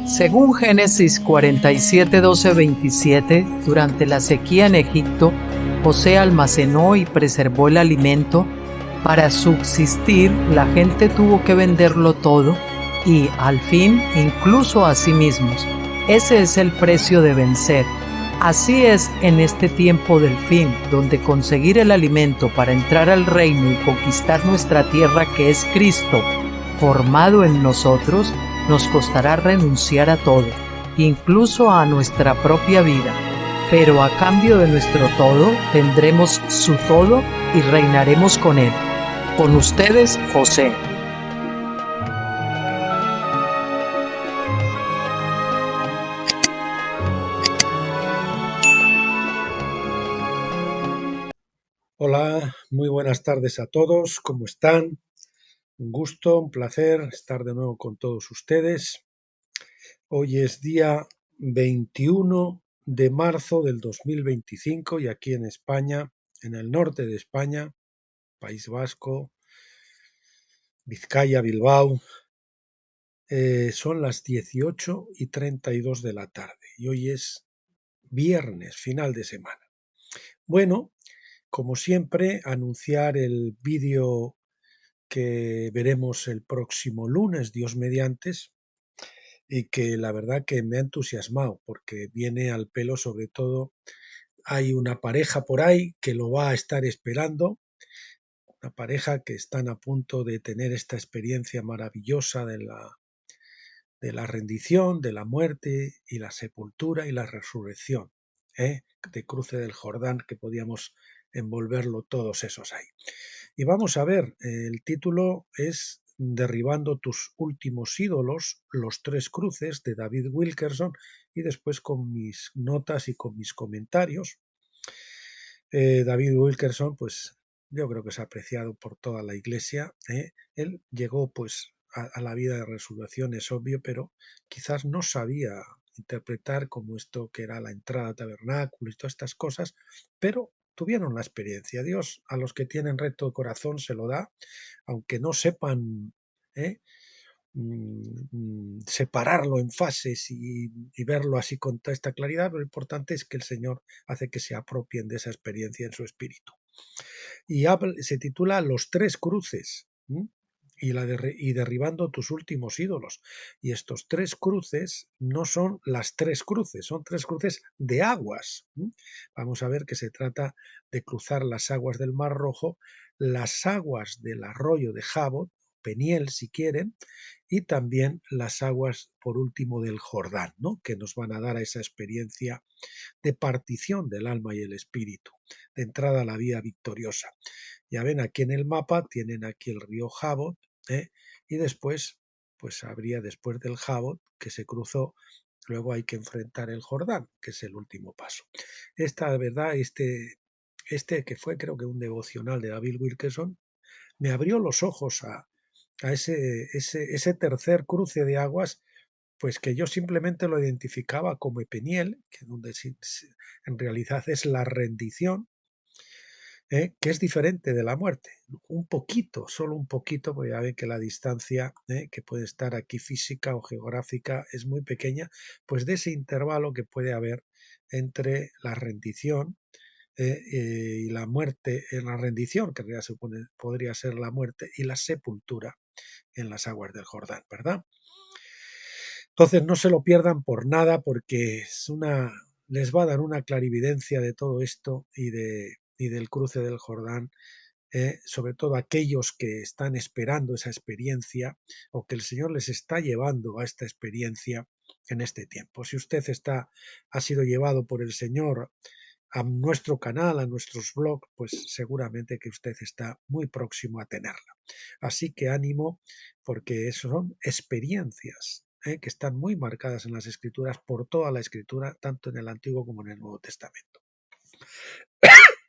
Según Génesis 47, 12, 27, durante la sequía en Egipto, José almacenó y preservó el alimento. Para subsistir, la gente tuvo que venderlo todo y, al fin, incluso a sí mismos. Ese es el precio de vencer. Así es en este tiempo del fin, donde conseguir el alimento para entrar al reino y conquistar nuestra tierra, que es Cristo, formado en nosotros, nos costará renunciar a todo, incluso a nuestra propia vida. Pero a cambio de nuestro todo, tendremos su todo y reinaremos con él. Con ustedes, José. Hola, muy buenas tardes a todos. ¿Cómo están? Un gusto, un placer estar de nuevo con todos ustedes. Hoy es día 21 de marzo del 2025 y aquí en España, en el norte de España, País Vasco, Vizcaya, Bilbao, son las 18:32 de la tarde y hoy es viernes, final de semana. Bueno, como siempre, anunciar el vídeo que veremos el próximo lunes, Dios mediante, y que la verdad que me ha entusiasmado porque viene al pelo. Sobre todo hay una pareja por ahí que lo va a estar esperando, una pareja que están a punto de tener esta experiencia maravillosa de la rendición, de la muerte y la sepultura y la resurrección, de cruce del Jordán, que podíamos envolverlo todos esos ahí. Y vamos a ver, el título es Derribando tus últimos ídolos, los tres cruces, de David Wilkerson, y después con mis notas y con mis comentarios. David Wilkerson, pues yo creo que es apreciado por toda la iglesia. Él llegó pues a la vida de resurrección, es obvio, pero quizás no sabía interpretar como esto que era la entrada al tabernáculo y todas estas cosas, pero tuvieron la experiencia. Dios a los que tienen recto de corazón se lo da, aunque no sepan separarlo en fases y verlo así con toda esta claridad. Lo importante es que el Señor hace que se apropien de esa experiencia en su espíritu. Y se titula Los tres cruces, y derribando tus últimos ídolos. Y estos tres cruces no son las tres cruces, son tres cruces de aguas. Vamos a ver que se trata de cruzar las aguas del Mar Rojo, las aguas del arroyo de Jabot, Peniel si quieren, y también las aguas por último del Jordán, ¿no?, que nos van a dar a esa experiencia de partición del alma y el espíritu, de entrada a la vida victoriosa. Ya ven, aquí en el mapa tienen aquí el río Jabot, y después, pues habría después del Jabot que se cruzó, luego hay que enfrentar el Jordán, que es el último paso. Esta, de verdad, este que fue creo que un devocional de David Wilkerson, me abrió los ojos a ese tercer cruce de aguas, pues que yo simplemente lo identificaba como Peniel, que donde en realidad es la rendición, que es diferente de la muerte. Un poquito, solo un poquito, porque ya ven que la distancia que puede estar aquí física o geográfica es muy pequeña, pues de ese intervalo que puede haber entre la rendición y la muerte, en la rendición, que ya podría ser la muerte, y la sepultura en las aguas del Jordán, ¿verdad? Entonces no se lo pierdan por nada, porque les va a dar una clarividencia de todo esto y del cruce del Jordán, sobre todo aquellos que están esperando esa experiencia o que el Señor les está llevando a esta experiencia en este tiempo. Si usted ha sido llevado por el Señor a nuestro canal, a nuestros blogs, pues seguramente que usted está muy próximo a tenerla. Así que ánimo, porque son experiencias que están muy marcadas en las Escrituras, por toda la Escritura, tanto en el Antiguo como en el Nuevo Testamento.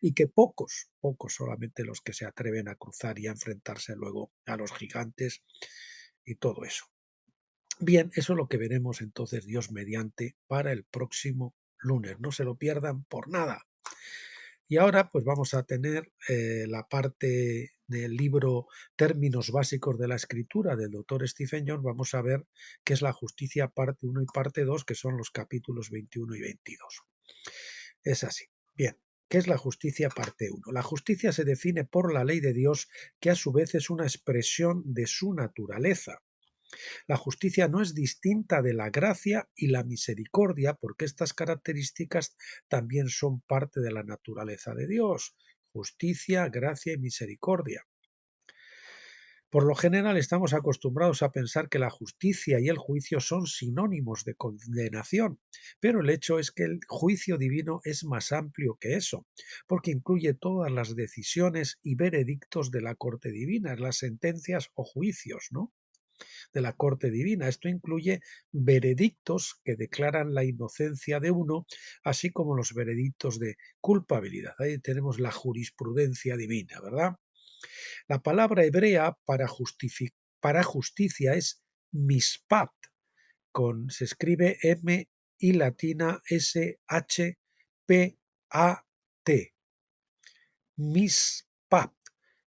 Y que pocos solamente los que se atreven a cruzar y a enfrentarse luego a los gigantes y todo eso. Bien, eso es lo que veremos entonces, Dios mediante, para el próximo lunes. No se lo pierdan por nada. Y ahora pues vamos a tener la parte del libro Términos básicos de la escritura del doctor Stephen Jones. Vamos a ver qué es la justicia parte 1 y parte 2, que son los capítulos 21 y 22. Es así. Bien. ¿Qué es la justicia parte 1? La justicia se define por la ley de Dios, que a su vez es una expresión de su naturaleza. La justicia no es distinta de la gracia y la misericordia, porque estas características también son parte de la naturaleza de Dios. Justicia, gracia y misericordia. Por lo general estamos acostumbrados a pensar que la justicia y el juicio son sinónimos de condenación, pero el hecho es que el juicio divino es más amplio que eso, porque incluye todas las decisiones y veredictos de la corte divina, las sentencias o juicios, ¿no?, de la corte divina. Esto incluye veredictos que declaran la inocencia de uno, así como los veredictos de culpabilidad. Ahí tenemos la jurisprudencia divina, ¿verdad? La palabra hebrea para justicia es mishpat, se escribe M y latina S H P A T. Mishpat,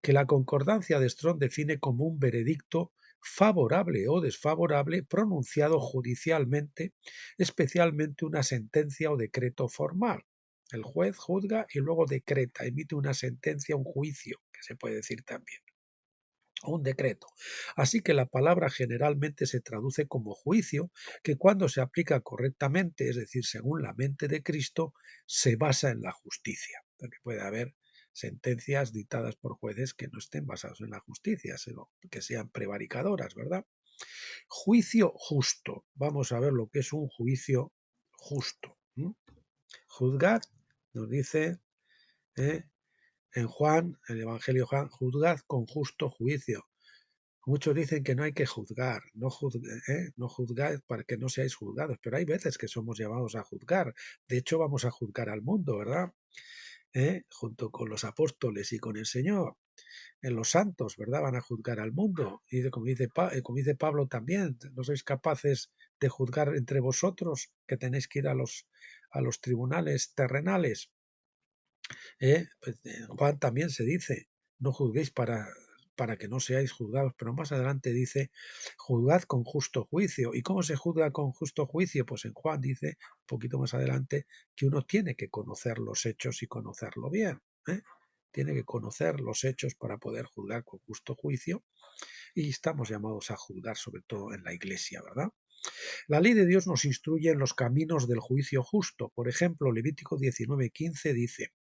que la concordancia de Strong define como un veredicto favorable o desfavorable pronunciado judicialmente, especialmente una sentencia o decreto formal. El juez juzga y luego decreta, emite una sentencia, un juicio, que se puede decir también, o un decreto. Así que la palabra generalmente se traduce como juicio, que cuando se aplica correctamente, es decir, según la mente de Cristo, se basa en la justicia, porque puede haber sentencias dictadas por jueces que no estén basados en la justicia, sino que sean prevaricadoras, ¿verdad? Juicio justo. Vamos a ver lo que es un juicio justo. Juzgad, nos dice en Juan, el Evangelio de Juan, juzgad con justo juicio. Muchos dicen que no hay que juzgar, no juzgáis para que no seáis juzgados, pero hay veces que somos llamados a juzgar. De hecho, vamos a juzgar al mundo, ¿verdad? Junto con los apóstoles y con el Señor. Los santos, ¿verdad? Van a juzgar al mundo. Y como dice Pablo también, no sois capaces de juzgar entre vosotros, que tenéis que ir a los tribunales terrenales. Pues en Juan también se dice, no juzguéis para que no seáis juzgados, pero más adelante dice, juzgad con justo juicio. ¿Y cómo se juzga con justo juicio? Pues en Juan dice, un poquito más adelante, que uno tiene que conocer los hechos y conocerlo bien. Tiene que conocer los hechos para poder juzgar con justo juicio, y estamos llamados a juzgar sobre todo en la iglesia, ¿verdad? La ley de Dios nos instruye en los caminos del juicio justo. Por ejemplo, Levítico 19:15 dice,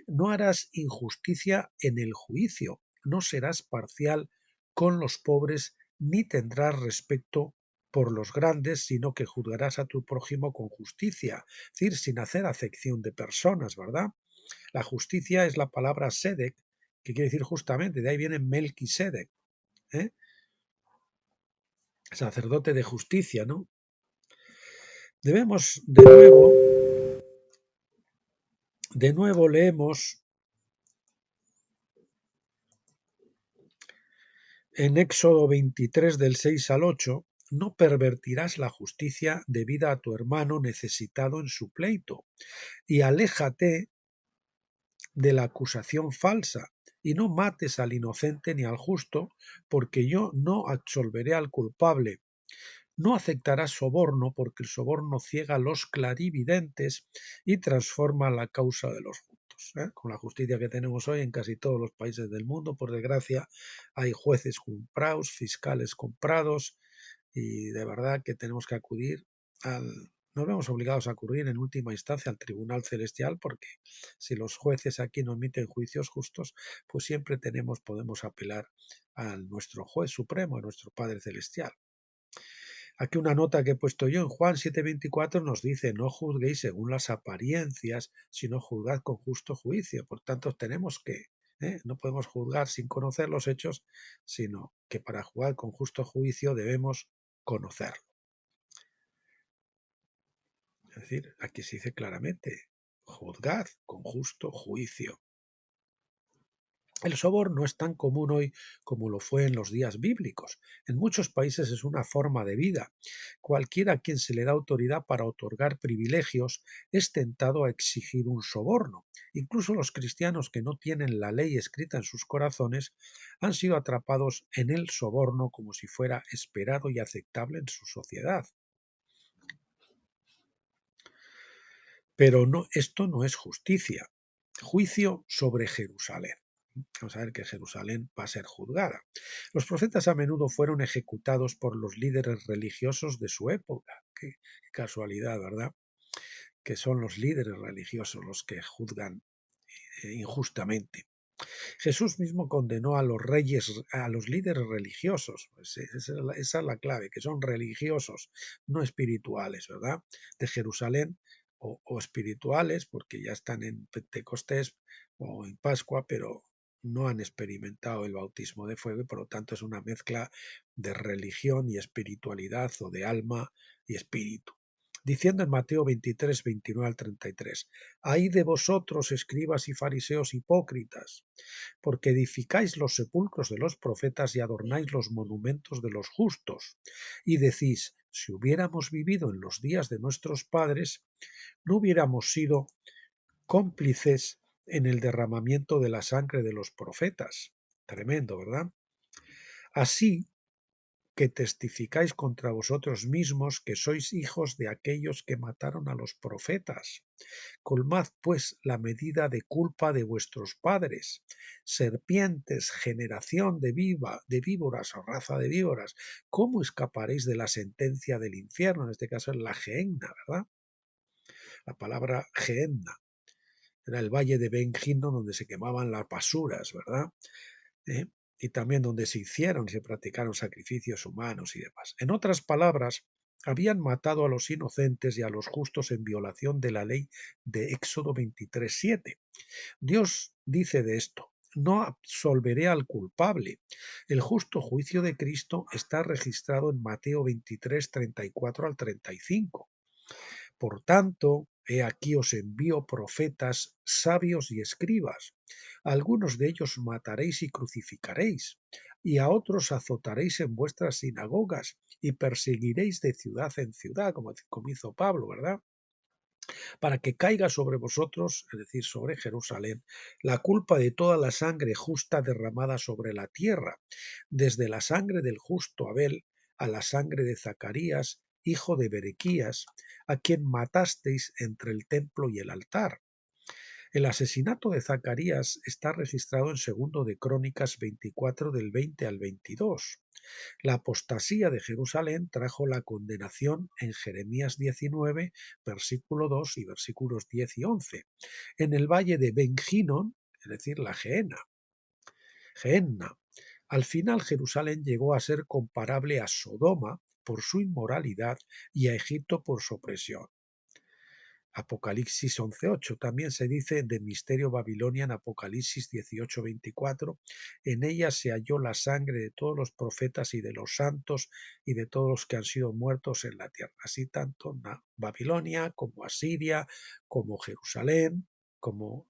no harás injusticia en el juicio, no serás parcial con los pobres, ni tendrás respeto por los grandes, sino que juzgarás a tu prójimo con justicia, es decir, sin hacer acepción de personas, ¿verdad? La justicia es la palabra sedek, que quiere decir justamente, de ahí viene Melquisedec, ¿eh? Sacerdote de justicia, ¿no? Debemos, de nuevo leemos en Éxodo 23 del 6 al 8, no pervertirás la justicia debida a tu hermano necesitado en su pleito, y aléjate de la acusación falsa, y no mates al inocente ni al justo, porque yo no absolveré al culpable. No aceptarás soborno, porque el soborno ciega a los clarividentes y transforma la causa de los justos. Con la justicia que tenemos hoy en casi todos los países del mundo, por desgracia, hay jueces comprados, fiscales comprados, y de verdad que tenemos que nos vemos obligados a acudir en última instancia al Tribunal Celestial, porque si los jueces aquí no emiten juicios justos, pues siempre podemos apelar a nuestro juez supremo, a nuestro Padre Celestial. Aquí una nota que he puesto yo en Juan 7:24 nos dice, no juzguéis según las apariencias, sino juzgad con justo juicio. Por tanto, no podemos juzgar sin conocer los hechos, sino que para juzgar con justo juicio debemos conocerlo. Es decir, aquí se dice claramente, juzgad con justo juicio. El soborno es tan común hoy como lo fue en los días bíblicos. En muchos países es una forma de vida. Cualquiera a quien se le da autoridad para otorgar privilegios es tentado a exigir un soborno. Incluso los cristianos que no tienen la ley escrita en sus corazones han sido atrapados en el soborno como si fuera esperado y aceptable en su sociedad. Pero no, esto no es justicia. Juicio sobre Jerusalén. Vamos a ver que Jerusalén va a ser juzgada. Los profetas a menudo fueron ejecutados por los líderes religiosos de su época. Qué casualidad, ¿verdad? Que son los líderes religiosos los que juzgan injustamente. Jesús mismo condenó a los reyes, a los líderes religiosos. Pues esa es la clave, que son religiosos, no espirituales, ¿verdad? De Jerusalén o espirituales, porque ya están en Pentecostés o en Pascua, pero no han experimentado el bautismo de fuego y por lo tanto es una mezcla de religión y espiritualidad o de alma y espíritu. Diciendo en Mateo 23, 29 al 33, «Ay de vosotros, escribas y fariseos hipócritas, porque edificáis los sepulcros de los profetas y adornáis los monumentos de los justos, y decís, si hubiéramos vivido en los días de nuestros padres, no hubiéramos sido cómplices en el derramamiento de la sangre de los profetas». Tremendo, ¿verdad? Así que testificáis contra vosotros mismos que sois hijos de aquellos que mataron a los profetas. Colmad pues la medida de culpa de vuestros padres. Serpientes, generación de víboras o raza de víboras, ¿cómo escaparéis de la sentencia del infierno? En este caso es la Gehenna, ¿verdad? La palabra Gehenna era el valle de Ben Hinnom donde se quemaban las basuras, ¿verdad? ¿Eh? Y también donde se hicieron y se practicaron sacrificios humanos y demás. En otras palabras, habían matado a los inocentes y a los justos en violación de la ley de Éxodo 23:7. Dios dice de esto, no absolveré al culpable. El justo juicio de Cristo está registrado en Mateo 23:34 al 35. Por tanto, he aquí os envío profetas, sabios y escribas. A algunos de ellos mataréis y crucificaréis, y a otros azotaréis en vuestras sinagogas y perseguiréis de ciudad en ciudad, como hizo Pablo, ¿verdad? Para que caiga sobre vosotros, es decir, sobre Jerusalén, la culpa de toda la sangre justa derramada sobre la tierra, desde la sangre del justo Abel a la sangre de Zacarías, hijo de Berequías, a quien matasteis entre el templo y el altar. El asesinato de Zacarías está registrado en segundo de Crónicas 24 del 20 al 22. La apostasía de Jerusalén trajo la condenación en Jeremías 19, versículo 2 y versículos 10 y 11, en el valle de Ben Hinnom, es decir, la Gehenna. Al final Jerusalén llegó a ser comparable a Sodoma por su inmoralidad y a Egipto por su opresión. Apocalipsis 11:8. También se dice de misterio Babilonia en Apocalipsis 18:24. En ella se halló la sangre de todos los profetas y de los santos y de todos los que han sido muertos en la tierra. Así tanto Babilonia como Asiria, como Jerusalén, como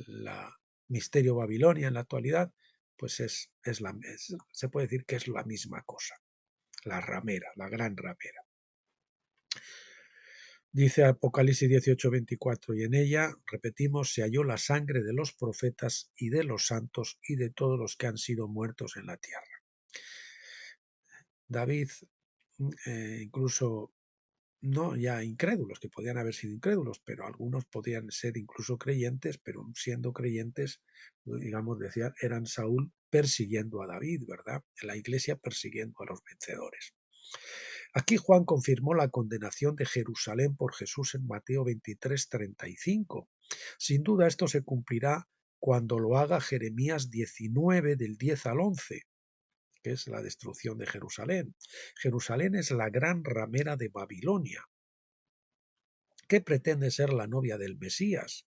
la misterio Babilonia en la actualidad, pues se puede decir que es la misma cosa. La ramera, la gran ramera. Dice Apocalipsis 18:24, y en ella, repetimos, se halló la sangre de los profetas y de los santos y de todos los que han sido muertos en la tierra. David, incluso, no ya incrédulos, que podían haber sido incrédulos, pero algunos podían ser incluso creyentes, pero siendo creyentes, digamos, decían, eran Saúl persiguiendo a David, ¿verdad? La iglesia persiguiendo a los vencedores. Aquí Juan confirmó la condenación de Jerusalén por Jesús en Mateo 23:35. Sin duda esto se cumplirá cuando lo haga Jeremías 19 del 10 al 11, que es la destrucción de Jerusalén. Jerusalén es la gran ramera de Babilonia, que pretende ser la novia del Mesías.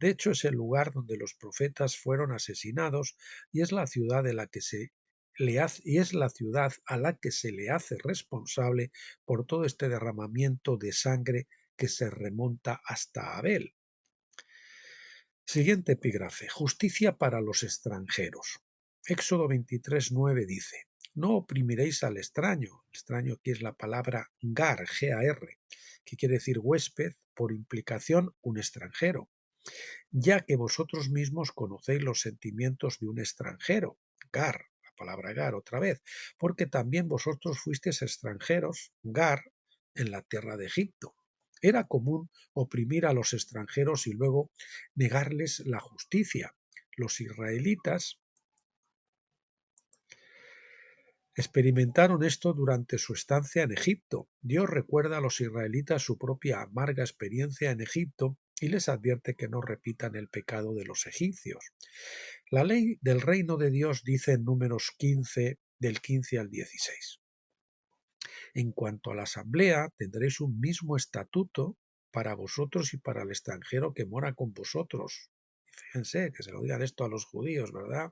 De hecho, es el lugar donde los profetas fueron asesinados y es la ciudad de la que es la ciudad a la que se le hace responsable por todo este derramamiento de sangre que se remonta hasta Abel. Siguiente epígrafe. Justicia para los extranjeros. Éxodo 23:9 dice: No oprimiréis al extraño. El extraño aquí es la palabra gar, G-A-R, que quiere decir huésped, por implicación un extranjero, ya que vosotros mismos conocéis los sentimientos de un extranjero. Gar, la palabra gar otra vez, porque también vosotros fuisteis extranjeros, gar, en la tierra de Egipto. Era común oprimir a los extranjeros y luego negarles la justicia. Los israelitas experimentaron esto durante su estancia en Egipto. Dios recuerda a los israelitas su propia amarga experiencia en Egipto y les advierte que no repitan el pecado de los egipcios. La ley del reino de Dios dice en Números 15, del 15 al 16. En cuanto a la asamblea, tendréis un mismo estatuto para vosotros y para el extranjero que mora con vosotros. Fíjense que se lo digan esto a los judíos, ¿verdad?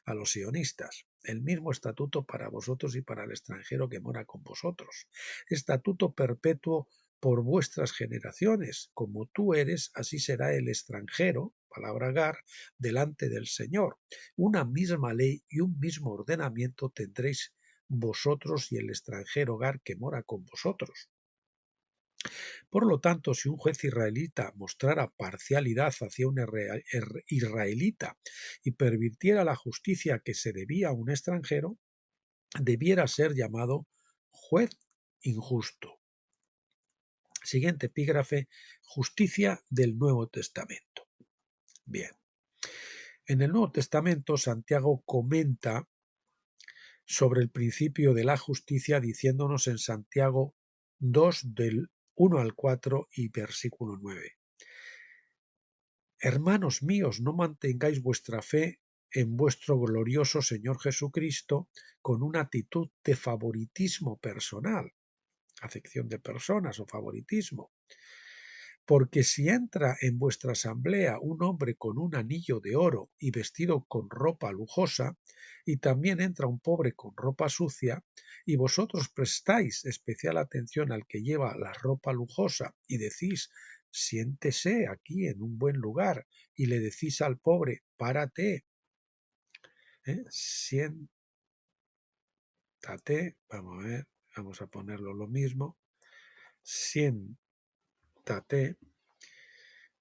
A los sionistas. El mismo estatuto para vosotros y para el extranjero que mora con vosotros. Estatuto perpetuo por vuestras generaciones. Como tú eres, así será el extranjero, palabra gar, delante del Señor. Una misma ley y un mismo ordenamiento tendréis vosotros y el extranjero gar que mora con vosotros. Por lo tanto, si un juez israelita mostrara parcialidad hacia un israelita y pervirtiera la justicia que se debía a un extranjero, debiera ser llamado juez injusto. Siguiente epígrafe: justicia del Nuevo Testamento. Bien. En el Nuevo Testamento, Santiago comenta sobre el principio de la justicia diciéndonos en Santiago 2 del 1 al 4 y versículo 9. Hermanos míos, no mantengáis vuestra fe en vuestro glorioso Señor Jesucristo con una actitud de favoritismo personal, afección de personas o favoritismo. Porque si entra en vuestra asamblea un hombre con un anillo de oro y vestido con ropa lujosa, y también entra un pobre con ropa sucia, y vosotros prestáis especial atención al que lleva la ropa lujosa y decís: siéntese aquí en un buen lugar, y le decís al pobre: párate, siéntate, vamos a ver, vamos a ponerlo lo mismo, siéntate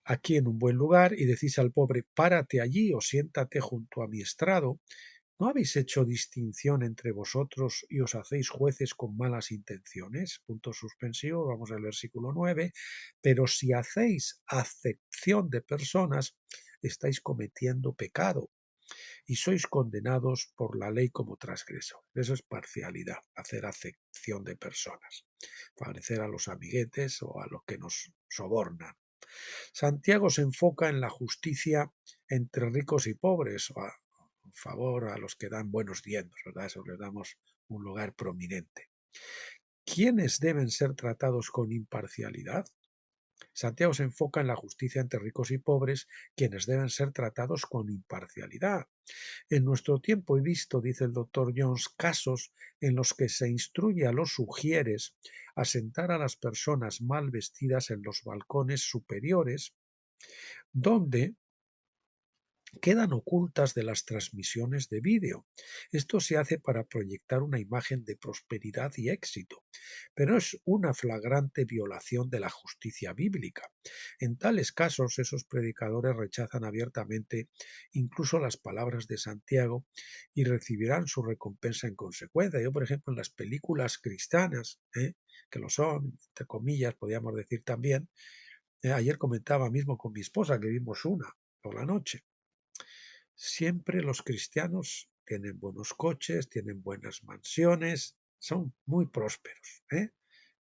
aquí en un buen lugar, y decís al pobre: párate allí o siéntate junto a mi estrado. ¿No habéis hecho distinción entre vosotros y os hacéis jueces con malas intenciones? Punto suspensivo, vamos al versículo 9. Pero si hacéis acepción de personas, estáis cometiendo pecado y sois condenados por la ley como transgresores. Eso es parcialidad, hacer acepción de personas, favorecer a los amiguetes o a los que nos sobornan. Santiago se enfoca en la justicia entre ricos y pobres, o a favor a los que dan buenos diezmos, ¿verdad? Eso les damos un lugar prominente. ¿Quiénes deben ser tratados con imparcialidad? Santiago se enfoca en la justicia entre ricos y pobres, quienes deben ser tratados con imparcialidad. En nuestro tiempo he visto, dice el doctor Jones, casos en los que se instruye a los sugieres a sentar a las personas mal vestidas en los balcones superiores, donde quedan ocultas de las transmisiones de vídeo. Esto se hace para proyectar una imagen de prosperidad y éxito, pero es una flagrante violación de la justicia bíblica. En tales casos, esos predicadores rechazan abiertamente incluso las palabras de Santiago y recibirán su recompensa en consecuencia. Yo, por ejemplo, en las películas cristianas, que lo son, entre comillas, podríamos decir también, ayer comentaba mismo con mi esposa que vimos una por la noche. Siempre los cristianos tienen buenos coches, tienen buenas mansiones, son muy prósperos,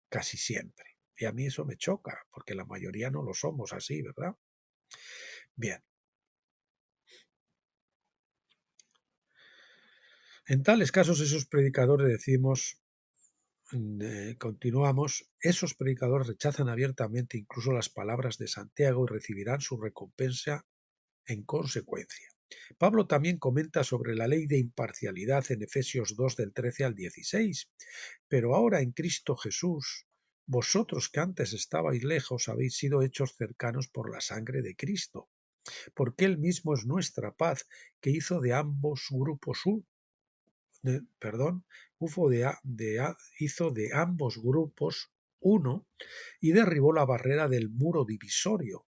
casi siempre. Y a mí eso me choca, porque la mayoría no lo somos así, ¿verdad? Bien. En tales casos, esos predicadores decimos, continuamos, esos predicadores rechazan abiertamente incluso las palabras de Santiago y recibirán su recompensa en consecuencia. Pablo también comenta sobre la ley de imparcialidad en Efesios 2 del 13 al 16. Pero ahora en Cristo Jesús, vosotros que antes estabais lejos habéis sido hechos cercanos por la sangre de Cristo. porque Él mismo es nuestra paz, que hizo de ambos grupos perdón, hizo de ambos grupos uno y derribó la barrera del muro divisorio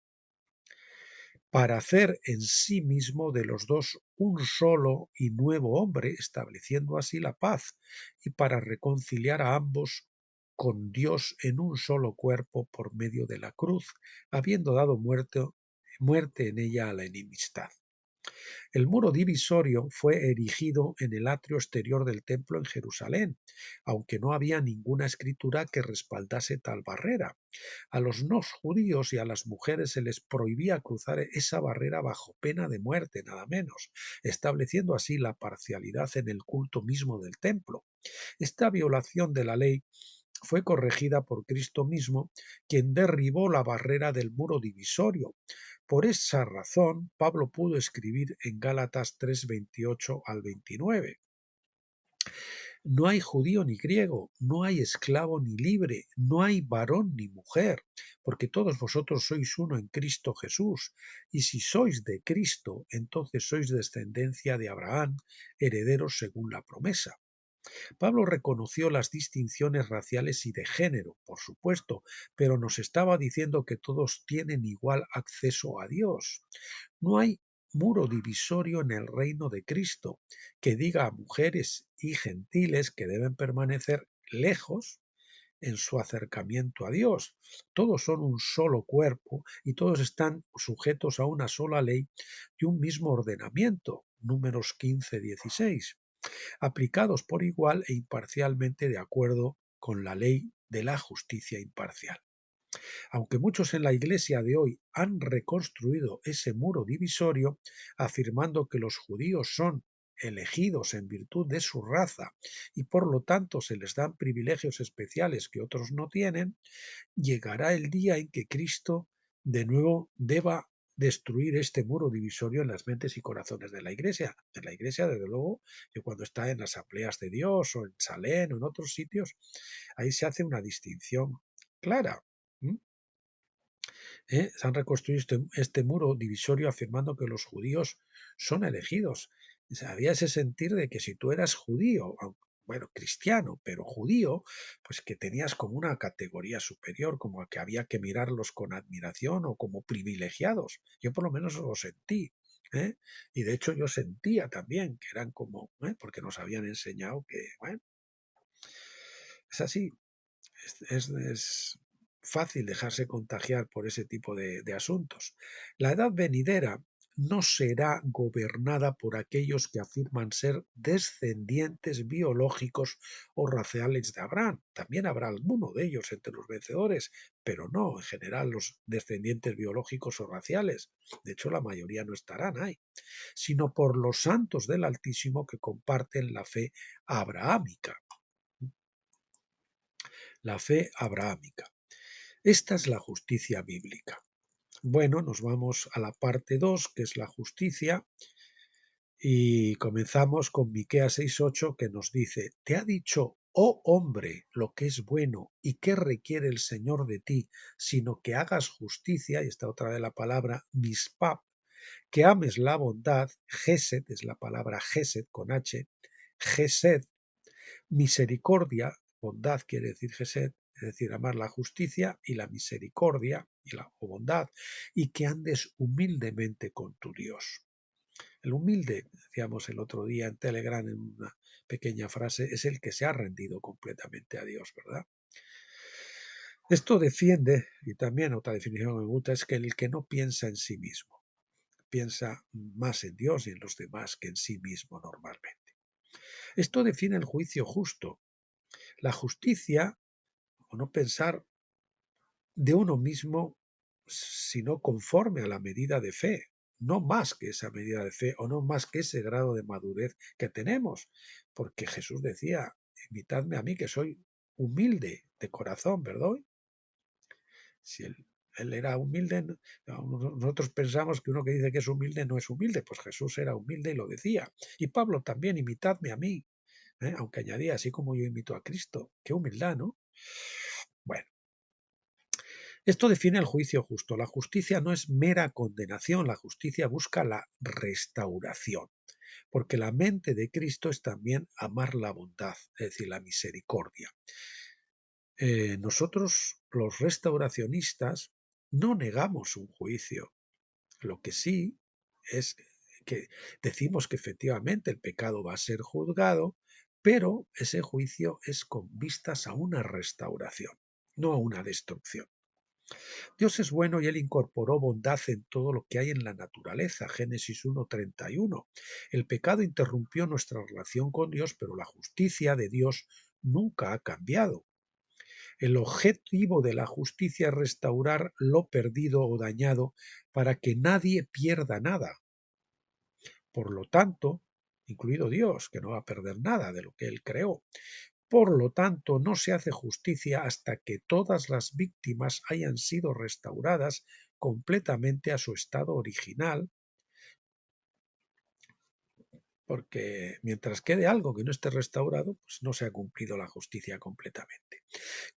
para hacer en sí mismo de los dos un solo y nuevo hombre, estableciendo así la paz, y para reconciliar a ambos con Dios en un solo cuerpo por medio de la cruz, habiendo dado muerte en ella a la enemistad. El muro divisorio fue erigido en el atrio exterior del templo en Jerusalén, aunque no había ninguna escritura que respaldase tal barrera. A los no judíos y a las mujeres se les prohibía cruzar esa barrera bajo pena de muerte, nada menos, estableciendo así la parcialidad en el culto mismo del templo. Esta violación de la ley fue corregida por Cristo mismo, quien derribó la barrera del muro divisorio. Por esa razón, Pablo pudo escribir en Gálatas 3:28 al 29. No hay judío ni griego, no hay esclavo ni libre, no hay varón ni mujer, porque todos vosotros sois uno en Cristo Jesús. Y si sois de Cristo, entonces sois descendencia de Abraham, herederos según la promesa. Pablo reconoció las distinciones raciales y de género, por supuesto, pero nos estaba diciendo que todos tienen igual acceso a Dios. No hay muro divisorio en el reino de Cristo que diga a mujeres y gentiles que deben permanecer lejos en su acercamiento a Dios. Todos son un solo cuerpo y todos están sujetos a una sola ley y un mismo ordenamiento. Números 15-16, aplicados por igual e imparcialmente de acuerdo con la ley de la justicia imparcial. Aunque muchos en la Iglesia de hoy han reconstruido ese muro divisorio, afirmando que los judíos son elegidos en virtud de su raza y por lo tanto se les dan privilegios especiales que otros no tienen, llegará el día en que Cristo de nuevo deba destruir este muro divisorio en las mentes y corazones de la Iglesia. En la Iglesia, desde luego, que cuando está en asambleas de Dios o en Salén o en otros sitios, ahí se hace una distinción clara. Se han reconstruido este muro divisorio afirmando que los judíos son elegidos. O sea, había ese sentir de que si tú eras judío, bueno, cristiano, pero judío, pues que tenías como una categoría superior, como que había que mirarlos con admiración o como privilegiados. Yo por lo menos lo sentí. Y de hecho yo sentía también que eran como, porque nos habían enseñado que, bueno, es así, es fácil dejarse contagiar por ese tipo de asuntos. La edad venidera no será gobernada por aquellos que afirman ser descendientes biológicos o raciales de Abraham. También habrá alguno de ellos entre los vencedores, pero no en general los descendientes biológicos o raciales. De hecho, la mayoría no estarán ahí, sino por los santos del Altísimo que comparten la fe abrahámica. La fe abrahámica. Esta es la justicia bíblica. Bueno, nos vamos a la parte 2, que es la justicia, y comenzamos con Miqueas 6:8, que nos dice: Te ha dicho, oh hombre, lo que es bueno y qué requiere el Señor de ti, sino que hagas justicia, y esta otra de la palabra mispap, que ames la bondad, gesed, es la palabra gesed con H, gesed, misericordia, bondad quiere decir gesed, es decir, amar la justicia y la misericordia y la bondad, y que andes humildemente con tu Dios. El humilde, decíamos el otro día en Telegram en una pequeña frase, es el que se ha rendido completamente a Dios, ¿verdad? Esto defiende, y también otra definición que me gusta, es que el que no piensa en sí mismo, piensa más en Dios y en los demás que en sí mismo normalmente. Esto define el juicio justo. La justicia, o no pensar de uno mismo, sino conforme a la medida de fe, no más que esa medida de fe o no más que ese grado de madurez que tenemos, porque Jesús decía: imitadme a mí que soy humilde de corazón, ¿verdad? Si él era humilde, nosotros pensamos que uno que dice que es humilde no es humilde, pues Jesús era humilde y lo decía. Y Pablo también: imitadme a mí, aunque añadía: así como yo imito a Cristo. Qué humildad, ¿no? Bueno, Esto define el juicio justo. La justicia no es mera condenación, la justicia busca la restauración, porque la mente de Cristo es también amar la bondad, es decir, la misericordia. Nosotros, los restauracionistas, no negamos un juicio. Lo que sí es que decimos que efectivamente el pecado va a ser juzgado, pero ese juicio es con vistas a una restauración, no a una destrucción. Dios es bueno y Él incorporó bondad en todo lo que hay en la naturaleza. Génesis 1:31. El pecado interrumpió nuestra relación con Dios, pero la justicia de Dios nunca ha cambiado. El objetivo de la justicia es restaurar lo perdido o dañado para que nadie pierda nada. Por lo tanto, incluido Dios, que no va a perder nada de lo que Él creó. Por lo tanto, no se hace justicia hasta que todas las víctimas hayan sido restauradas completamente a su estado original, porque mientras quede algo que no esté restaurado, pues no se ha cumplido la justicia completamente.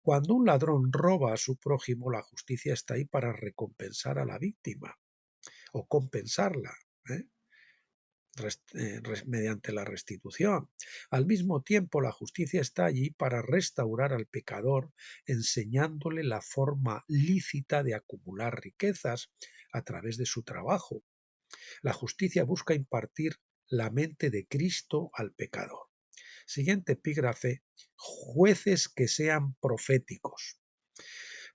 Cuando un ladrón roba a su prójimo, la justicia está ahí para recompensar a la víctima o compensarla, ¿eh? Mediante la restitución. Al mismo tiempo, la justicia está allí para restaurar al pecador, enseñándole la forma lícita de acumular riquezas a través de su trabajo. La justicia busca impartir la mente de Cristo al pecador. Siguiente epígrafe: jueces que sean proféticos.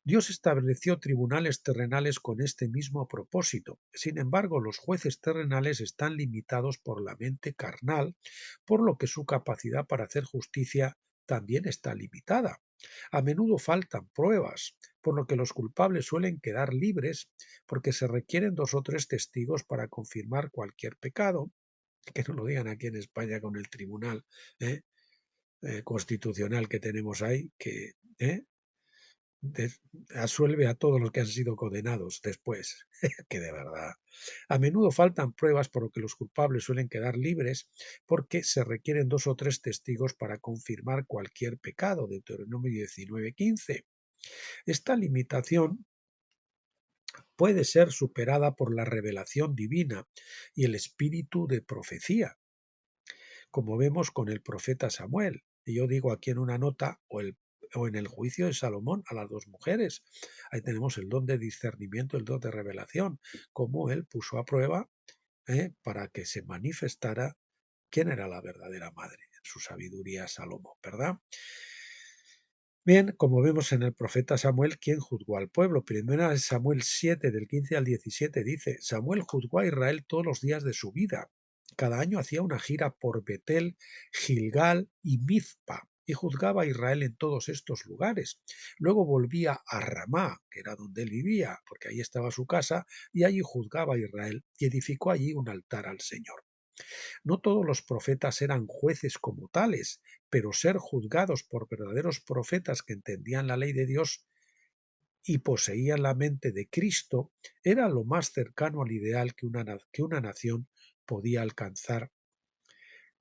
Dios estableció tribunales terrenales con este mismo propósito. Sin embargo, los jueces terrenales están limitados por la mente carnal, por lo que su capacidad para hacer justicia también está limitada. A menudo faltan pruebas, por lo que los culpables suelen quedar libres, porque se requieren 2 o 3 testigos para confirmar cualquier pecado, que no lo digan aquí en España con el tribunal constitucional que tenemos ahí, que asuelve a todos los que han sido condenados después, que de verdad. A menudo faltan pruebas por lo que los culpables suelen quedar libres porque se requieren 2 o 3 testigos para confirmar cualquier pecado, Deuteronomio 19:15. Esta limitación puede ser superada por la revelación divina y el espíritu de profecía, como vemos con el profeta Samuel. Y yo digo aquí en una nota, o en el juicio de Salomón a las 2 mujeres. Ahí tenemos el don de discernimiento, el don de revelación, cómo él puso a prueba para que se manifestara quién era la verdadera madre, en su sabiduría Salomón, ¿verdad? Bien, como vemos en el profeta Samuel, ¿quién juzgó al pueblo? Primera es Samuel 7, del 15 al 17, dice: Samuel juzgó a Israel todos los días de su vida. Cada año hacía una gira por Betel, Gilgal y Mizpa, y juzgaba a Israel en todos estos lugares. Luego volvía a Ramá, que era donde él vivía, porque ahí estaba su casa, y allí juzgaba a Israel, y edificó allí un altar al Señor. No todos los profetas eran jueces como tales, pero ser juzgados por verdaderos profetas que entendían la ley de Dios y poseían la mente de Cristo era lo más cercano al ideal que una nación podía alcanzar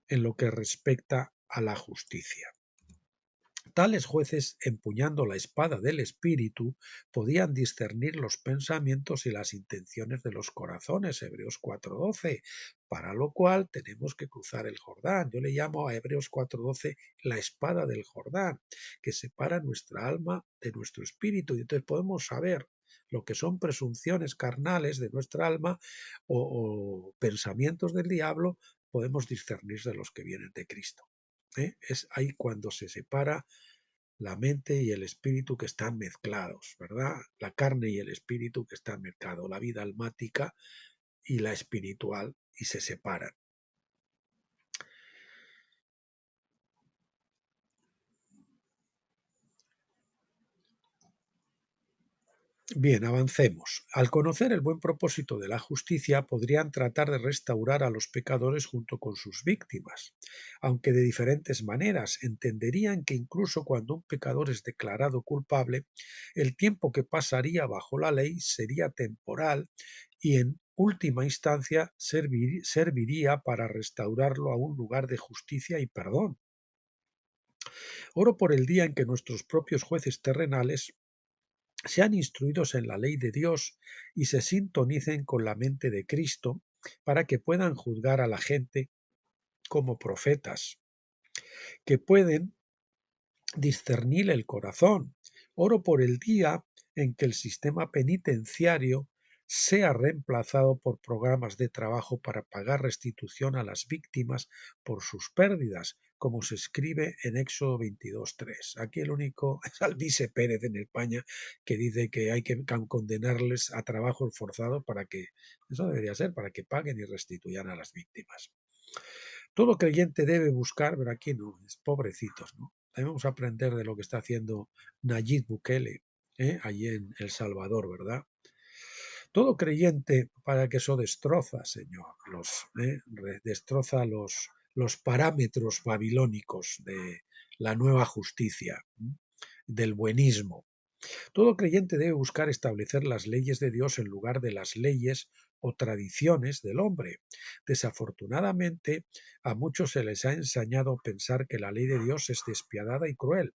en lo que respecta a la justicia. Tales jueces, empuñando la espada del Espíritu, podían discernir los pensamientos y las intenciones de los corazones, Hebreos 4:12, para lo cual tenemos que cruzar el Jordán. Yo le llamo a Hebreos 4:12 la espada del Jordán, que separa nuestra alma de nuestro espíritu, y entonces podemos saber lo que son presunciones carnales de nuestra alma o pensamientos del diablo, podemos discernir de los que vienen de Cristo. Es ahí cuando se separa la mente y el espíritu que están mezclados, ¿verdad? La carne y el espíritu que están mezclados, la vida almática y la espiritual, y se separan. Bien, avancemos. Al conocer el buen propósito de la justicia, podrían tratar de restaurar a los pecadores junto con sus víctimas, aunque de diferentes maneras. Entenderían que incluso cuando un pecador es declarado culpable, el tiempo que pasaría bajo la ley sería temporal y en última instancia serviría para restaurarlo a un lugar de justicia y perdón. Oro por el día en que nuestros propios jueces terrenales sean instruidos en la ley de Dios y se sintonicen con la mente de Cristo para que puedan juzgar a la gente como profetas, que pueden discernir el corazón. Oro por el día en que el sistema penitenciario sea reemplazado por programas de trabajo para pagar restitución a las víctimas por sus pérdidas, como se escribe en Éxodo 22:3. Aquí el único es Alvise Pérez en España, que dice que hay que condenarles a trabajo forzado para que, eso debería ser, para que paguen y restituyan a las víctimas. Todo creyente debe buscar, pero aquí no, es pobrecitos, ¿no? Debemos aprender de lo que está haciendo Nayib Bukele, allí en El Salvador, ¿verdad? Todo creyente, para que eso destroza, Señor, destroza los parámetros babilónicos de la nueva justicia, del buenismo. Todo creyente debe buscar establecer las leyes de Dios en lugar de las leyes o tradiciones del hombre. Desafortunadamente, a muchos se les ha enseñado pensar que la ley de Dios es despiadada y cruel,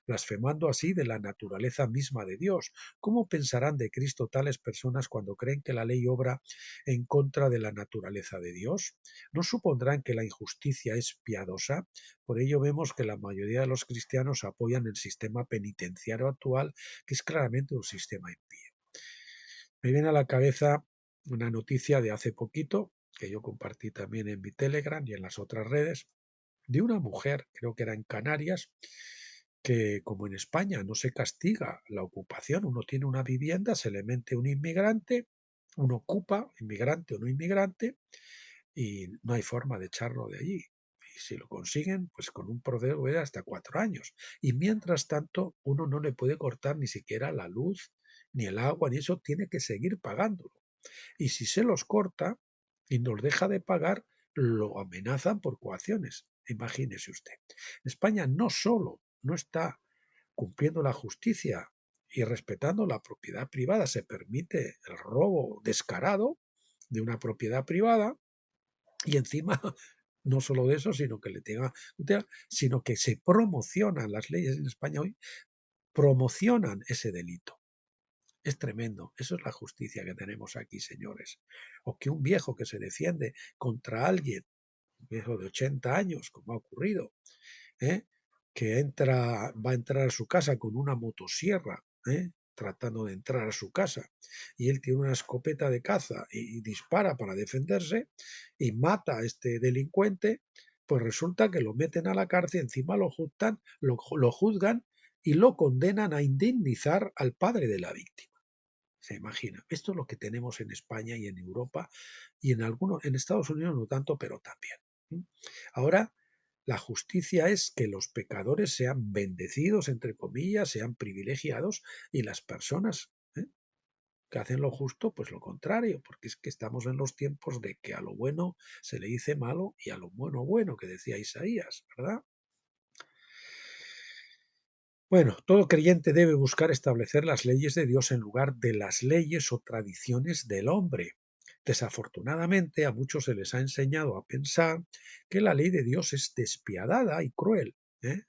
blasfemando así de la naturaleza misma de Dios. ¿Cómo pensarán de Cristo tales personas cuando creen que la ley obra en contra de la naturaleza de Dios? ¿No supondrán que la injusticia es piadosa? Por ello vemos que la mayoría de los cristianos apoyan el sistema penitenciario actual, que es claramente un sistema impío. Me viene a la cabeza una noticia de hace poquito, que yo compartí también en mi Telegram y en las otras redes, de una mujer, creo que era en Canarias, que como en España no se castiga la ocupación, uno tiene una vivienda, se le mete un inmigrante, uno ocupa, inmigrante o no inmigrante, y no hay forma de echarlo de allí. Y si lo consiguen, pues con un proceso de hasta 4 años. Y mientras tanto, uno no le puede cortar ni siquiera la luz, ni el agua, ni eso, tiene que seguir pagándolo. Y si se los corta y nos deja de pagar, lo amenazan por coacciones. Imagínese usted. España no solo no está cumpliendo la justicia y respetando la propiedad privada, se permite el robo descarado de una propiedad privada, y encima no solo de eso, sino que sino que se promocionan las leyes en España hoy, promocionan ese delito. Es tremendo. Eso es la justicia que tenemos aquí, señores. O que un viejo que se defiende contra alguien, un viejo de 80 años, como ha ocurrido, ¿eh? Que va a entrar a su casa con una motosierra, tratando de entrar a su casa, y él tiene una escopeta de caza y dispara para defenderse y mata a este delincuente, pues resulta que lo meten a la cárcel, encima lo juzgan y lo condenan a indemnizar al padre de la víctima. Se imagina. Esto es lo que tenemos en España y en Europa y en Estados Unidos no tanto, pero también. Ahora, la justicia es que los pecadores sean bendecidos, entre comillas, sean privilegiados, y las personas que hacen lo justo, pues lo contrario, porque es que estamos en los tiempos de que a lo bueno se le dice malo y a lo bueno bueno, que decía Isaías, ¿verdad? Bueno, todo creyente debe buscar establecer las leyes de Dios en lugar de las leyes o tradiciones del hombre. Desafortunadamente, a muchos se les ha enseñado a pensar que la ley de Dios es despiadada y cruel. ¿eh?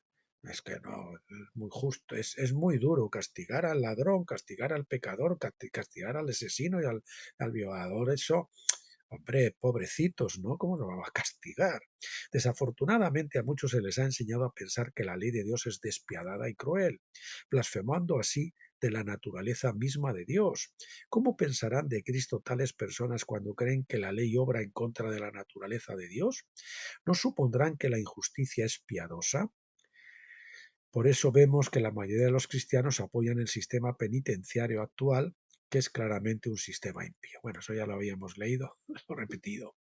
Es que no, es muy justo, es muy duro castigar al ladrón, castigar al pecador, castigar al asesino y al violador. Eso, hombre, pobrecitos, ¿no? ¿Cómo nos va a castigar? Desafortunadamente a muchos se les ha enseñado a pensar que la ley de Dios es despiadada y cruel, blasfemando así de la naturaleza misma de Dios. ¿Cómo pensarán de Cristo tales personas cuando creen que la ley obra en contra de la naturaleza de Dios? ¿No supondrán que la injusticia es piadosa? Por eso vemos que la mayoría de los cristianos apoyan el sistema penitenciario actual, que es claramente un sistema impío. Bueno, eso ya lo habíamos leído, lo he repetido.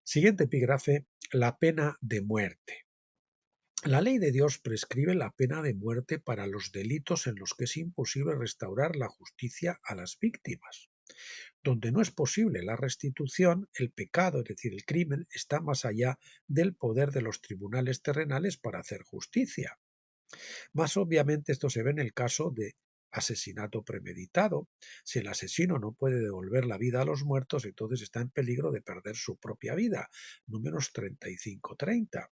Siguiente epígrafe, la pena de muerte. La ley de Dios prescribe la pena de muerte para los delitos en los que es imposible restaurar la justicia a las víctimas. Donde no es posible la restitución, el pecado, es decir, el crimen, está más allá del poder de los tribunales terrenales para hacer justicia. Más obviamente esto se ve en el caso de asesinato premeditado. Si el asesino no puede devolver la vida a los muertos, entonces está en peligro de perder su propia vida. Números 35-30.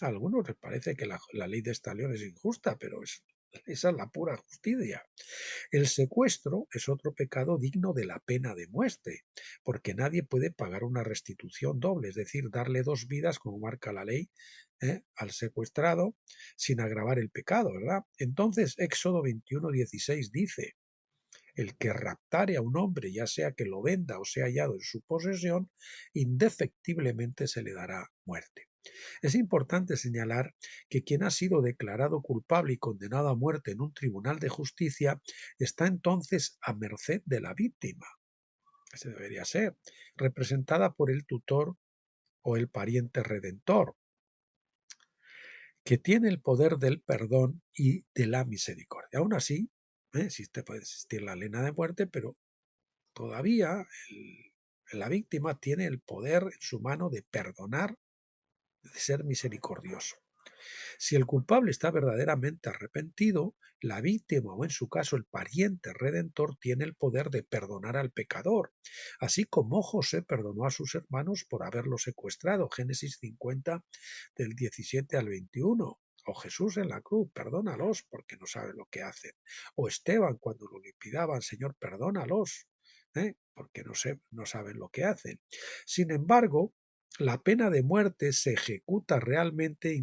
A algunos les parece que la ley de Estalión es injusta, pero es Esa es la pura justicia. El secuestro es otro pecado digno de la pena de muerte, porque nadie puede pagar una restitución doble, es decir, darle dos vidas, como marca la ley, al secuestrado, sin agravar el pecado, ¿verdad? Entonces, Éxodo 21:16 dice: el que raptare a un hombre, ya sea que lo venda o sea hallado en su posesión, indefectiblemente se le dará muerte. Es importante señalar que quien ha sido declarado culpable y condenado a muerte en un tribunal de justicia está entonces a merced de la víctima, ese debería ser, representada por el tutor o el pariente redentor, que tiene el poder del perdón y de la misericordia. Aún así, puede existir la pena de muerte, pero todavía la víctima tiene el poder en su mano de perdonar, de ser misericordioso. Si el culpable está verdaderamente arrepentido, la víctima o en su caso el pariente redentor tiene el poder de perdonar al pecador, así como José perdonó a sus hermanos por haberlo secuestrado, Génesis 50 del 17 al 21. O Jesús en la cruz, perdónalos porque no saben lo que hacen. O Esteban cuando lo liquidaban, Señor, perdónalos, porque no saben lo que hacen. Sin embargo, la pena de muerte se ejecuta realmente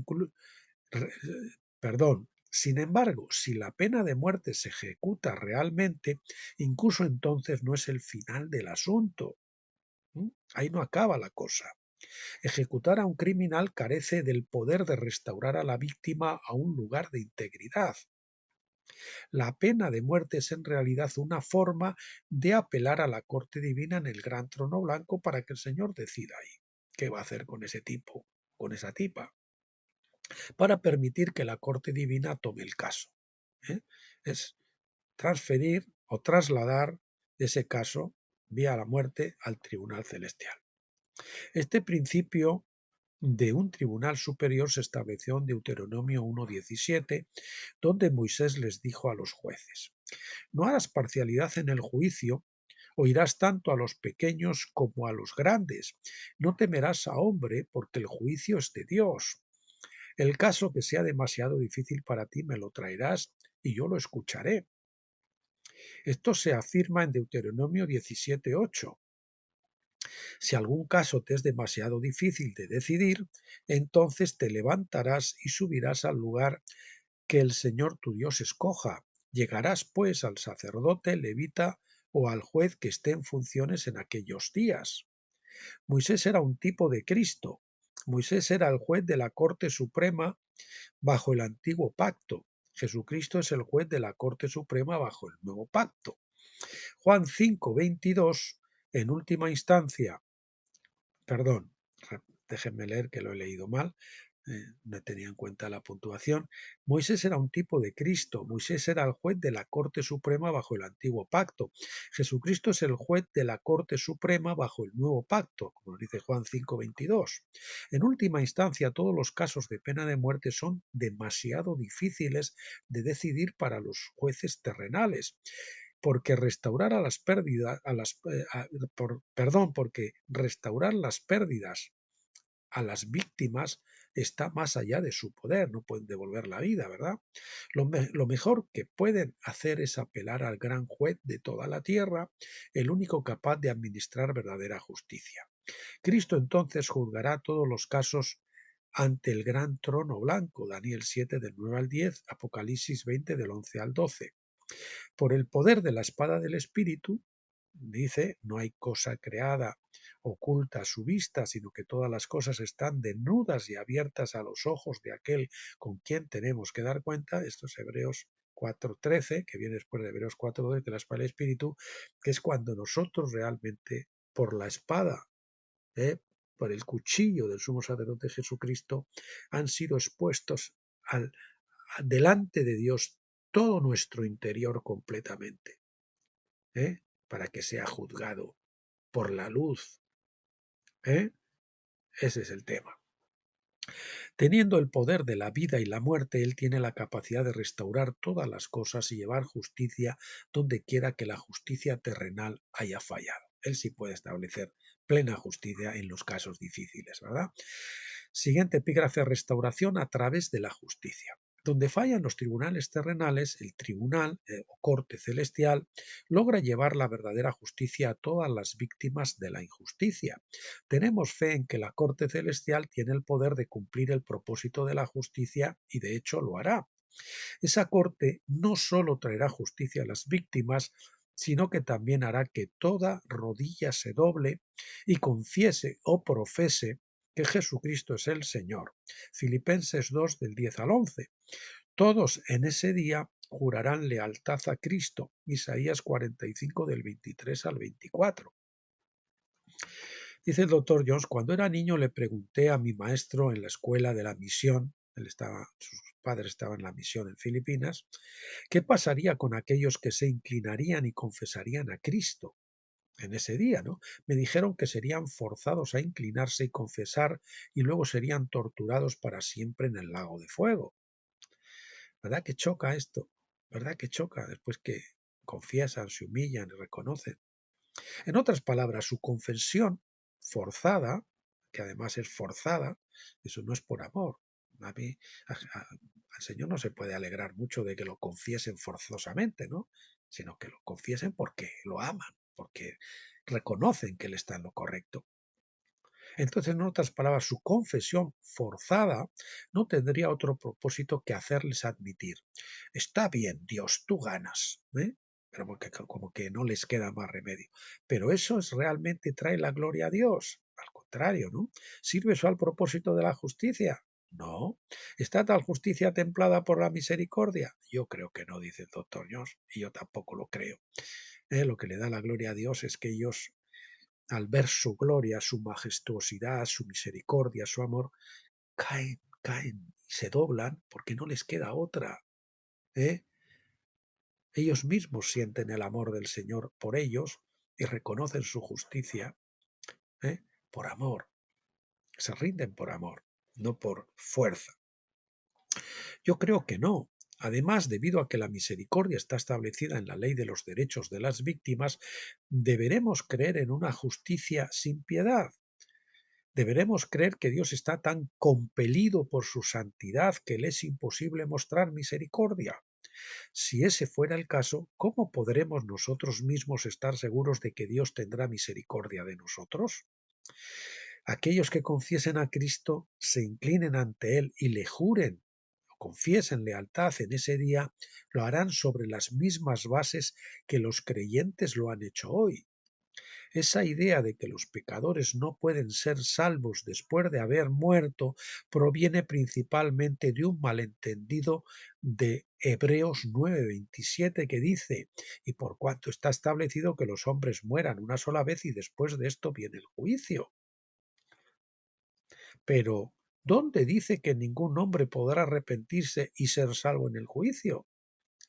perdón. Sin embargo, si la pena de muerte se ejecuta realmente, incluso entonces no es el final del asunto. Ahí no acaba la cosa. Ejecutar a un criminal carece del poder de restaurar a la víctima a un lugar de integridad. La pena de muerte es en realidad una forma de apelar a la corte divina en el gran trono blanco para que el Señor decida ahí qué va a hacer con ese tipo, con esa tipa, para permitir que la corte divina tome el caso. Es transferir o trasladar ese caso vía la muerte al tribunal celestial. Este principio de un tribunal superior se estableció en Deuteronomio 1:17, donde Moisés les dijo a los jueces: no harás parcialidad en el juicio, oirás tanto a los pequeños como a los grandes, no temerás a hombre, porque el juicio es de Dios. El caso que sea demasiado difícil para ti me lo traerás y yo lo escucharé. Esto se afirma en Deuteronomio 17:8. Si algún caso te es demasiado difícil de decidir, entonces te levantarás y subirás al lugar que el Señor tu Dios escoja. Llegarás pues al sacerdote, levita o al juez que esté en funciones en aquellos días. Moisés era un tipo de Cristo. Moisés era el juez de la Corte Suprema bajo el antiguo pacto. Jesucristo es el juez de la Corte Suprema bajo el nuevo pacto. Juan 5:22, en última instancia, perdón, déjenme leer que lo he leído mal, no tenía en cuenta la puntuación. Moisés era un tipo de Cristo. Moisés era el juez de la Corte Suprema bajo el antiguo pacto. Jesucristo es el juez de la Corte Suprema bajo el nuevo pacto, como dice Juan 5:22. En última instancia, todos los casos de pena de muerte son demasiado difíciles de decidir para los jueces terrenales, porque restaurar a las pérdidas, porque restaurar las pérdidas a las víctimas está más allá de su poder, no pueden devolver la vida, ¿verdad? Lo mejor que pueden hacer es apelar al gran juez de toda la tierra, el único capaz de administrar verdadera justicia. Cristo entonces juzgará todos los casos ante el gran trono blanco, Daniel 7 del 9 al 10, Apocalipsis 20 del 11 al 12. Por el poder de la espada del Espíritu, dice, no hay cosa creada oculta a su vista, sino que todas las cosas están desnudas y abiertas a los ojos de aquel con quien tenemos que dar cuenta. Esto es Hebreos 4:13, que viene después de Hebreos 4:12, de la espada del Espíritu, que es cuando nosotros realmente, por la espada, por el cuchillo del sumo sacerdote Jesucristo, han sido expuestos delante de Dios todo nuestro interior completamente, para que sea juzgado por la luz. Ese es el tema. Teniendo el poder de la vida y la muerte, Él tiene la capacidad de restaurar todas las cosas y llevar justicia donde quiera que la justicia terrenal haya fallado. Él sí puede establecer plena justicia en los casos difíciles, ¿verdad? Siguiente epígrafe: restauración a través de la justicia. Donde fallan los tribunales terrenales, el tribunal o corte celestial logra llevar la verdadera justicia a todas las víctimas de la injusticia. Tenemos fe en que la corte celestial tiene el poder de cumplir el propósito de la justicia y de hecho lo hará. Esa corte no solo traerá justicia a las víctimas, sino que también hará que toda rodilla se doble y confiese o profese que Jesucristo es el Señor. Filipenses 2 del 10 al 11. Todos en ese día jurarán lealtad a Cristo. Isaías 45 del 23 al 24. Dice el doctor Jones, cuando era niño le pregunté a mi maestro en la escuela de la misión, sus padres estaban en la misión en Filipinas, ¿qué pasaría con aquellos que se inclinarían y confesarían a Cristo en ese día, ¿no? Me dijeron que serían forzados a inclinarse y confesar y luego serían torturados para siempre en el lago de fuego. ¿Verdad que choca esto? ¿Verdad que choca después que confiesan, se humillan y reconocen? En otras palabras, su confesión forzada, que además es forzada, eso no es por amor. A mí, al Señor no se puede alegrar mucho de que lo confiesen forzosamente, ¿no? Sino que lo confiesen porque lo aman, porque reconocen que Él está en lo correcto. Entonces, en otras palabras, su confesión forzada no tendría otro propósito que hacerles admitir, está bien, Dios, tú ganas, ¿eh? Pero porque como que no les queda más remedio. Pero eso realmente trae la gloria a Dios. Al contrario, ¿no? ¿Sirve eso al propósito de la justicia? No. ¿Está tal justicia templada por la misericordia? Yo creo que no, dice el doctor Jones, y yo tampoco lo creo. Lo que le da la gloria a Dios es que ellos, al ver su gloria, su majestuosidad, su misericordia, su amor, caen y se doblan porque no les queda otra. ¿eh? Ellos mismos sienten el amor del Señor por ellos y reconocen su justicia por amor. Se rinden por amor, no por fuerza. Yo creo que no. Además, debido a que la misericordia está establecida en la ley de los derechos de las víctimas, deberemos creer en una justicia sin piedad. Deberemos creer que Dios está tan compelido por su santidad que le es imposible mostrar misericordia. Si ese fuera el caso, ¿cómo podremos nosotros mismos estar seguros de que Dios tendrá misericordia de nosotros? Aquellos que confiesen a Cristo, se inclinen ante Él y le juren o confiesen lealtad en ese día, lo harán sobre las mismas bases que los creyentes lo han hecho hoy. Esa idea de que los pecadores no pueden ser salvos después de haber muerto proviene principalmente de un malentendido de Hebreos 9:27 que dice, y por cuanto está establecido que los hombres mueran una sola vez y después de esto viene el juicio. Pero, ¿dónde dice que ningún hombre podrá arrepentirse y ser salvo en el juicio?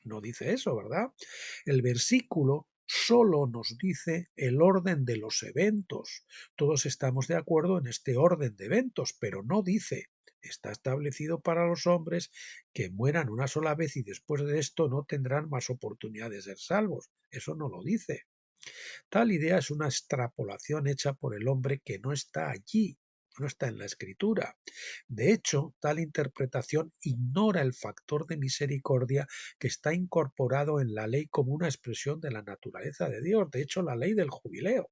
No dice eso, ¿verdad? El versículo solo nos dice el orden de los eventos. Todos estamos de acuerdo en este orden de eventos, pero no dice, está establecido para los hombres que mueran una sola vez y después de esto no tendrán más oportunidades de ser salvos. Eso no lo dice. Tal idea es una extrapolación hecha por el hombre que no está allí, no está en la escritura. De hecho, tal interpretación ignora el factor de misericordia que está incorporado en la ley como una expresión de la naturaleza de Dios. De hecho, la ley del jubileo,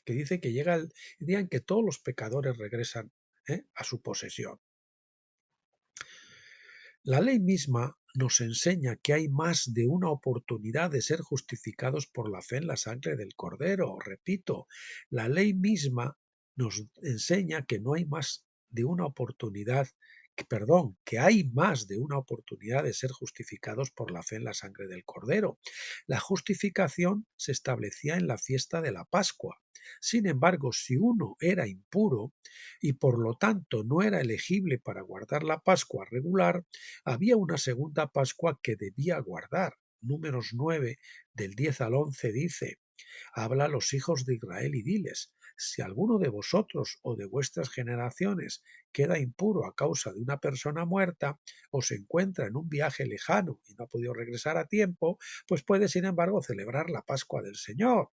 que dice que llega el día en que todos los pecadores regresan a su posesión. La ley misma nos enseña que hay más de una oportunidad de ser justificados por la fe en la sangre del Cordero. Repito, la ley misma nos enseña que no hay más de una oportunidad, que hay más de una oportunidad de ser justificados por la fe en la sangre del Cordero. La justificación se establecía en la fiesta de la Pascua. Sin embargo, si uno era impuro y por lo tanto no era elegible para guardar la Pascua regular, había una segunda Pascua que debía guardar. Números 9 del 10 al 11 dice, habla a los hijos de Israel y diles, si alguno de vosotros o de vuestras generaciones queda impuro a causa de una persona muerta o se encuentra en un viaje lejano y no ha podido regresar a tiempo, pues puede sin embargo celebrar la Pascua del Señor.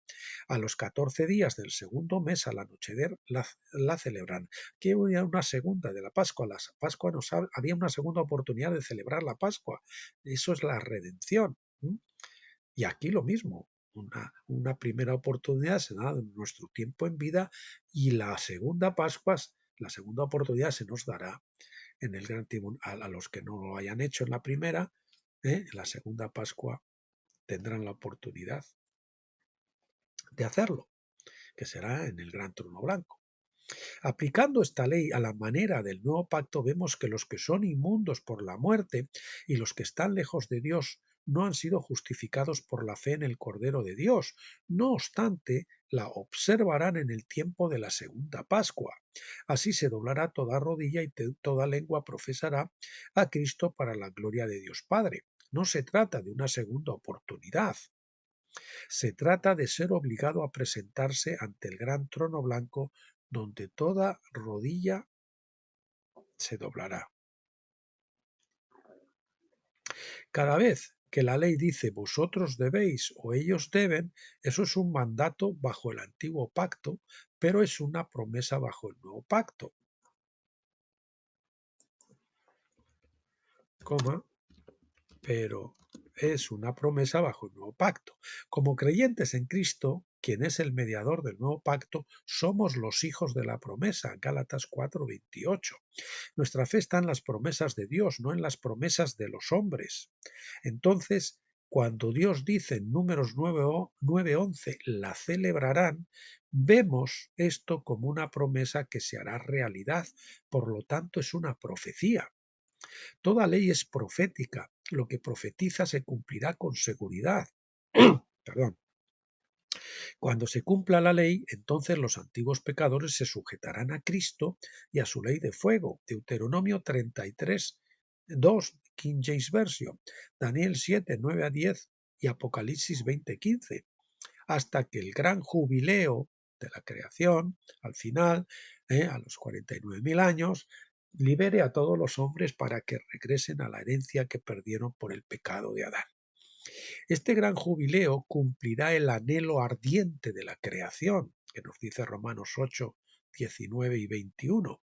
A los 14 días del segundo mes al anochecer la celebran. Que había una segunda de la Pascua. La Pascua había una segunda oportunidad de celebrar la Pascua. Eso es la redención. Y aquí lo mismo. Una primera oportunidad se da en nuestro tiempo en vida y la segunda Pascua, la segunda oportunidad se nos dará en el gran tribunal a los que no lo hayan hecho en la primera, en la segunda Pascua tendrán la oportunidad de hacerlo, que será en el gran trono blanco. Aplicando esta ley a la manera del nuevo pacto, vemos que los que son inmundos por la muerte y los que están lejos de Dios no han sido justificados por la fe en el Cordero de Dios. No obstante, la observarán en el tiempo de la segunda Pascua. Así se doblará toda rodilla y toda lengua profesará a Cristo para la gloria de Dios Padre. No se trata de una segunda oportunidad. Se trata de ser obligado a presentarse ante el gran trono blanco donde toda rodilla se doblará. Cada vez que la ley dice vosotros debéis o ellos deben, eso es un mandato bajo el antiguo pacto, pero es una promesa bajo el nuevo pacto. Pero es una promesa bajo el nuevo pacto. Como creyentes en Cristo, quien es el mediador del nuevo pacto, somos los hijos de la promesa, Gálatas 4:28. Nuestra fe está en las promesas de Dios, no en las promesas de los hombres. Entonces, cuando Dios dice en Números 9:11, la celebrarán, vemos esto como una promesa que se hará realidad, por lo tanto es una profecía. Toda ley es profética, lo que profetiza se cumplirá con seguridad. Perdón. Cuando se cumpla la ley, entonces los antiguos pecadores se sujetarán a Cristo y a su ley de fuego. Deuteronomio 33:2, King James Version, Daniel 7:9-10 y Apocalipsis 20:15, hasta que el gran jubileo de la creación, al final, a los 49.000 años, libere a todos los hombres para que regresen a la herencia que perdieron por el pecado de Adán. Este gran jubileo cumplirá el anhelo ardiente de la creación, que nos dice Romanos 8, 19 y 21,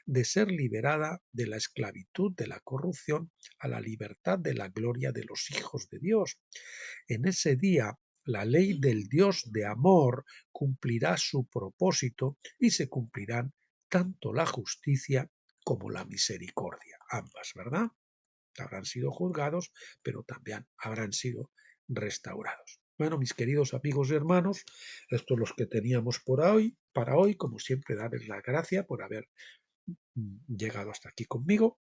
de ser liberada de la esclavitud de la corrupción a la libertad de la gloria de los hijos de Dios. En ese día, la ley del Dios de amor cumplirá su propósito y se cumplirán tanto la justicia como la misericordia, ambas, ¿verdad? Habrán sido juzgados, pero también habrán sido restaurados. Bueno, mis queridos amigos y hermanos, esto es lo que teníamos por hoy, para hoy, como siempre, darles la gracia por haber llegado hasta aquí conmigo.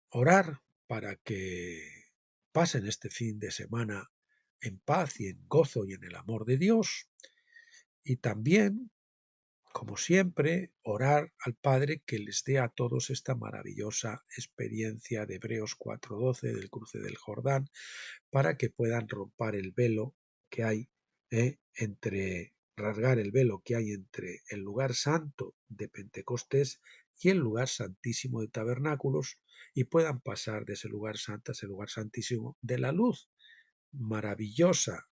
Orar para que pasen este fin de semana en paz y en gozo y en el amor de Dios. Y también, como siempre, orar al Padre que les dé a todos esta maravillosa experiencia de Hebreos 4:12 del cruce del Jordán, para que puedan romper el velo que hay rasgar el velo que hay entre el lugar santo de Pentecostés y el lugar santísimo de tabernáculos, y puedan pasar de ese lugar santo a ese lugar santísimo de la luz maravillosa,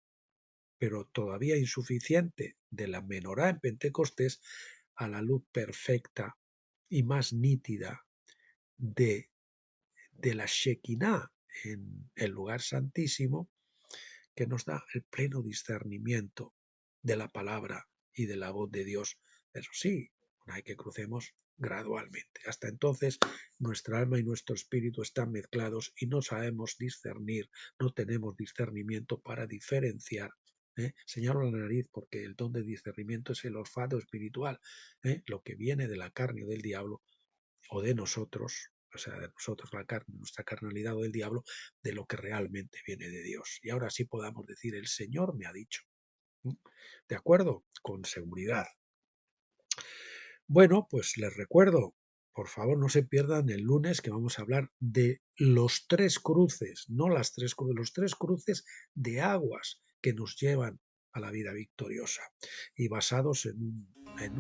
pero todavía insuficiente, de la menorá en Pentecostés a la luz perfecta y más nítida de la Shekinah en el lugar santísimo, que nos da el pleno discernimiento de la palabra y de la voz de Dios. Eso sí, hay que crucemos gradualmente. Hasta entonces, nuestra alma y nuestro espíritu están mezclados y no sabemos discernir, no tenemos discernimiento para diferenciar. Señalo la nariz porque el don de discernimiento es el olfato espiritual, lo que viene de la carne o del diablo o de nosotros, o sea, de nosotros la carne, nuestra carnalidad o del diablo, de lo que realmente viene de Dios. Y ahora sí podamos decir, el Señor me ha dicho. ¿De acuerdo? Con seguridad. Bueno, pues les recuerdo, por favor no se pierdan el lunes que vamos a hablar de los tres cruces, no las tres cruces, los tres cruces de aguas que nos llevan a la vida victoriosa, y basados en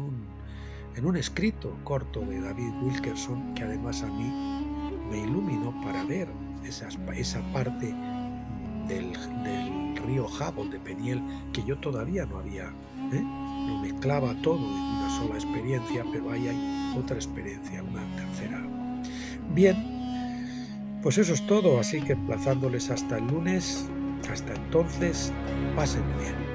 un escrito corto de David Wilkerson, que además a mí me iluminó para ver esa parte del río Jabón de Peniel que yo todavía no había, lo mezclaba todo en una sola experiencia, pero ahí hay otra experiencia, una tercera. Bien, pues eso es todo, así que emplazándoles hasta el lunes. Hasta entonces, pasen bien.